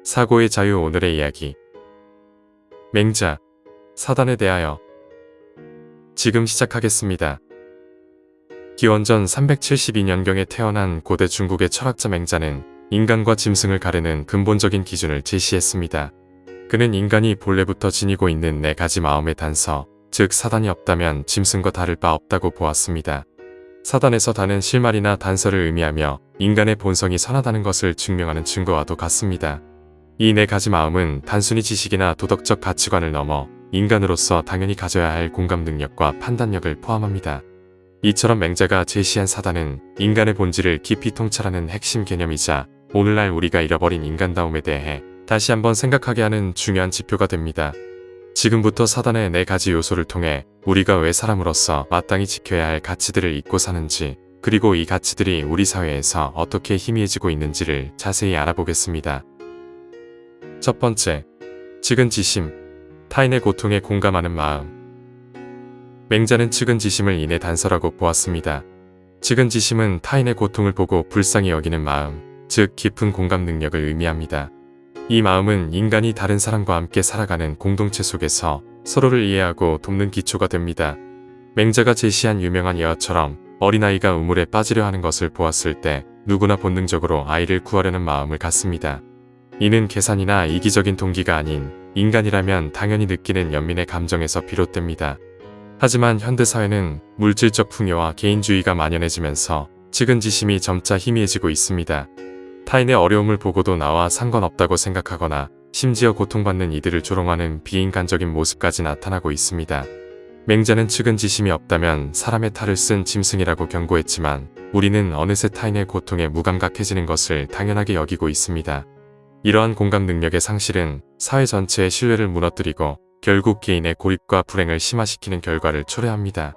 사고의 자유. 오늘의 이야기. 맹자, 사단에 대하여. 지금 시작하겠습니다. 기원전 372년경에 태어난 고대 중국의 철학자 맹자는 인간과 짐승을 가르는 근본적인 기준을 제시했습니다. 그는 인간이 본래부터 지니고 있는 4가지 마음의 단서, 즉 사단이 없다면 짐승과 다를 바 없다고 보았습니다. 사단에서 다는 실말이나 단서를 의미하며 인간의 본성이 선하다는 것을 증명하는 증거와도 같습니다. 이 4가지 마음은 단순히 지식이나 도덕적 가치관을 넘어 인간으로서 당연히 가져야 할 공감 능력과 판단력을 포함합니다. 이처럼 맹자가 제시한 사단은 인간의 본질을 깊이 통찰하는 핵심 개념이자 오늘날 우리가 잃어버린 인간다움에 대해 다시 한번 생각하게 하는 중요한 지표가 됩니다. 지금부터 사단의 4가지 요소를 통해 우리가 왜 사람으로서 마땅히 지켜야 할 가치들을 잊고 사는지, 그리고 이 가치들이 우리 사회에서 어떻게 희미해지고 있는지를 자세히 알아보겠습니다. 첫 번째, 측은지심, 타인의 고통에 공감하는 마음. 맹자는 측은지심을 인의 단서라고 보았습니다. 측은지심은 타인의 고통을 보고 불쌍히 여기는 마음, 즉 깊은 공감 능력을 의미합니다. 이 마음은 인간이 다른 사람과 함께 살아가는 공동체 속에서 서로를 이해하고 돕는 기초가 됩니다. 맹자가 제시한 유명한 예화처럼 어린아이가 우물에 빠지려 하는 것을 보았을 때 누구나 본능적으로 아이를 구하려는 마음을 갖습니다. 이는 계산이나 이기적인 동기가 아닌 인간이라면 당연히 느끼는 연민의 감정에서 비롯됩니다. 하지만 현대사회는 물질적 풍요와 개인주의가 만연해지면서 측은지심이 점차 희미해지고 있습니다. 타인의 어려움을 보고도 나와 상관없다고 생각하거나 심지어 고통받는 이들을 조롱하는 비인간적인 모습까지 나타나고 있습니다. 맹자는 측은지심이 없다면 사람의 탈을 쓴 짐승이라고 경고했지만 우리는 어느새 타인의 고통에 무감각해지는 것을 당연하게 여기고 있습니다. 이러한 공감 능력의 상실은 사회 전체의 신뢰를 무너뜨리고 결국 개인의 고립과 불행을 심화시키는 결과를 초래합니다.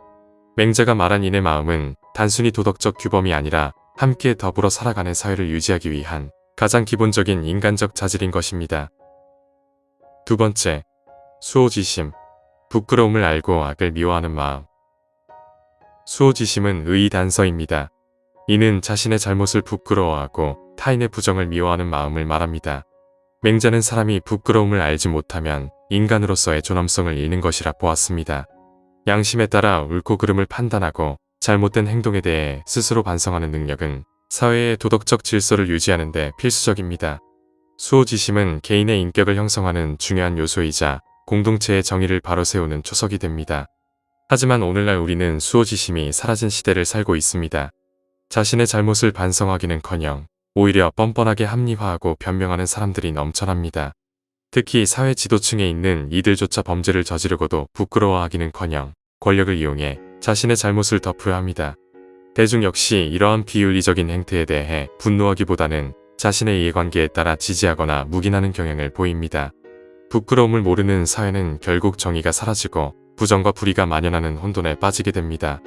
맹자가 말한 인의 마음은 단순히 도덕적 규범이 아니라 함께 더불어 살아가는 사회를 유지하기 위한 가장 기본적인 인간적 자질인 것입니다. 두 번째, 수호지심, 부끄러움을 알고 악을 미워하는 마음. 수호지심은 의의 단서입니다. 이는 자신의 잘못을 부끄러워하고 타인의 부정을 미워하는 마음을 말합니다. 맹자는 사람이 부끄러움을 알지 못하면 인간으로서의 존엄성을 잃는 것이라 보았습니다. 양심에 따라 옳고 그름을 판단하고 잘못된 행동에 대해 스스로 반성하는 능력은 사회의 도덕적 질서를 유지하는 데 필수적입니다. 수호지심은 개인의 인격을 형성하는 중요한 요소이자 공동체의 정의를 바로 세우는 초석이 됩니다. 하지만 오늘날 우리는 수호지심이 사라진 시대를 살고 있습니다. 자신의 잘못을 반성하기는커녕 오히려 뻔뻔하게 합리화하고 변명하는 사람들이 넘쳐납니다. 특히 사회 지도층에 있는 이들조차 범죄를 저지르고도 부끄러워하기는커녕 권력을 이용해 자신의 잘못을 덮어야 합니다. 대중 역시 이러한 비윤리적인 행태에 대해 분노하기보다는 자신의 이해관계에 따라 지지하거나 묵인하는 경향을 보입니다. 부끄러움을 모르는 사회는 결국 정의가 사라지고 부정과 불의가 만연하는 혼돈에 빠지게 됩니다.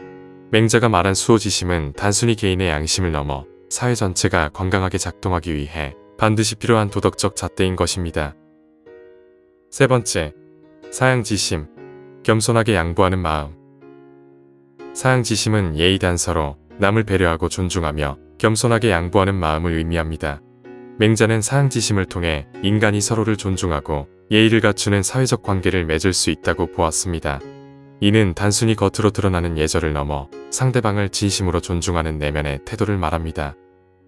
맹자가 말한 수호지심은 단순히 개인의 양심을 넘어 사회 전체가 건강하게 작동하기 위해 반드시 필요한 도덕적 잣대인 것입니다. 세 번째, 사양지심, 겸손하게 양보하는 마음. 사양지심은 예의 단서로 남을 배려하고 존중하며 겸손하게 양보하는 마음을 의미합니다. 맹자는 사양지심을 통해 인간이 서로를 존중하고 예의를 갖추는 사회적 관계를 맺을 수 있다고 보았습니다. 이는 단순히 겉으로 드러나는 예절을 넘어 상대방을 진심으로 존중하는 내면의 태도를 말합니다.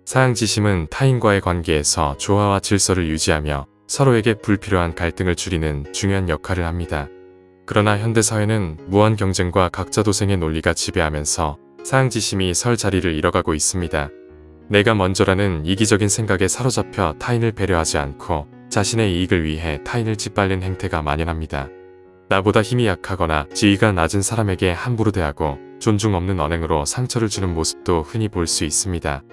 사양지심은 타인과의 관계에서 조화와 질서를 유지하며 서로에게 불필요한 갈등을 줄이는 중요한 역할을 합니다. 그러나 현대사회는 무한 경쟁과 각자도생의 논리가 지배하면서 사양지심이 설 자리를 잃어가고 있습니다. 내가 먼저라는 이기적인 생각에 사로잡혀 타인을 배려하지 않고 자신의 이익을 위해 타인을 짓밟는 행태가 만연합니다. 나보다 힘이 약하거나 지위가 낮은 사람에게 함부로 대하고 존중 없는 언행으로 상처를 주는 모습도 흔히 볼 수 있습니다.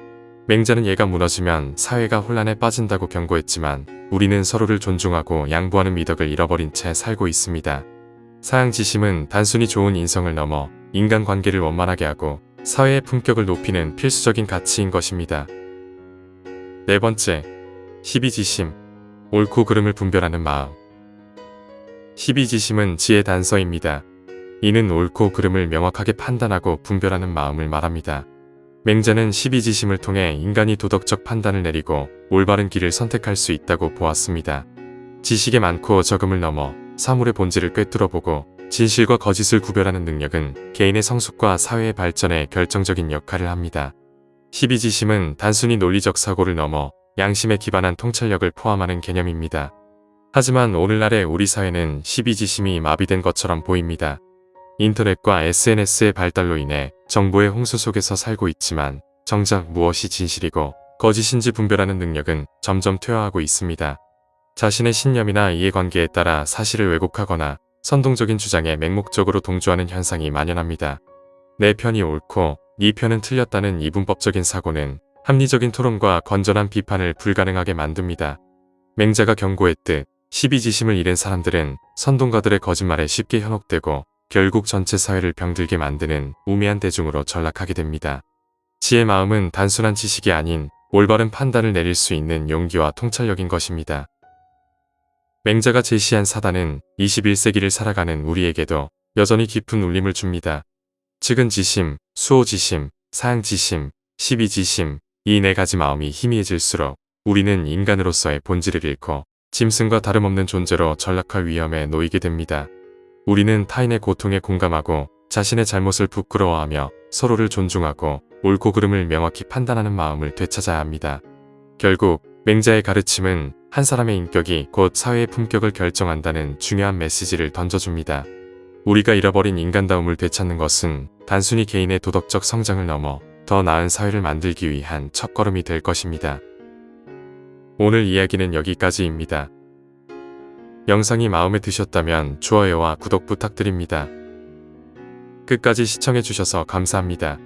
맹자는 예가 무너지면 사회가 혼란에 빠진다고 경고했지만 우리는 서로를 존중하고 양보하는 미덕을 잃어버린 채 살고 있습니다. 사양지심은 단순히 좋은 인성을 넘어 인간관계를 원만하게 하고 사회의 품격을 높이는 필수적인 가치인 것입니다. 네 번째, 희비지심, 옳고 그름을 분별하는 마음. 희비지심은 지혜 단서입니다. 이는 옳고 그름을 명확하게 판단하고 분별하는 마음을 말합니다. 맹자는 12지심을 통해 인간이 도덕적 판단을 내리고 올바른 길을 선택할 수 있다고 보았습니다. 지식의 많고 적음을 넘어 사물의 본질을 꿰뚫어보고 진실과 거짓을 구별하는 능력은 개인의 성숙과 사회의 발전에 결정적인 역할을 합니다. 12지심은 단순히 논리적 사고를 넘어 양심에 기반한 통찰력을 포함하는 개념입니다. 하지만 오늘날의 우리 사회는 12지심이 마비된 것처럼 보입니다. 인터넷과 SNS의 발달로 인해 정보의 홍수 속에서 살고 있지만 정작 무엇이 진실이고 거짓인지 분별하는 능력은 점점 퇴화하고 있습니다. 자신의 신념이나 이해관계에 따라 사실을 왜곡하거나 선동적인 주장에 맹목적으로 동조하는 현상이 만연합니다. 내 편이 옳고 네 편은 틀렸다는 이분법적인 사고는 합리적인 토론과 건전한 비판을 불가능하게 만듭니다. 맹자가 경고했듯 12지심을 잃은 사람들은 선동가들의 거짓말에 쉽게 현혹되고 결국 전체 사회를 병들게 만드는 우매한 대중으로 전락하게 됩니다. 지의 마음은 단순한 지식이 아닌 올바른 판단을 내릴 수 있는 용기와 통찰력인 것입니다. 맹자가 제시한 사단은 21세기를 살아가는 우리에게도 여전히 깊은 울림을 줍니다. 측은지심, 수호지심, 사양지심, 12지심, 이 네 가지 마음이 희미해질수록 우리는 인간으로서의 본질을 잃고 짐승과 다름없는 존재로 전락할 위험에 놓이게 됩니다. 우리는 타인의 고통에 공감하고 자신의 잘못을 부끄러워하며 서로를 존중하고 옳고 그름을 명확히 판단하는 마음을 되찾아야 합니다. 결국 맹자의 가르침은 한 사람의 인격이 곧 사회의 품격을 결정한다는 중요한 메시지를 던져줍니다. 우리가 잃어버린 인간다움을 되찾는 것은 단순히 개인의 도덕적 성장을 넘어 더 나은 사회를 만들기 위한 첫걸음이 될 것입니다. 오늘 이야기는 여기까지입니다. 영상이 마음에 드셨다면 좋아요와 구독 부탁드립니다. 끝까지 시청해주셔서 감사합니다.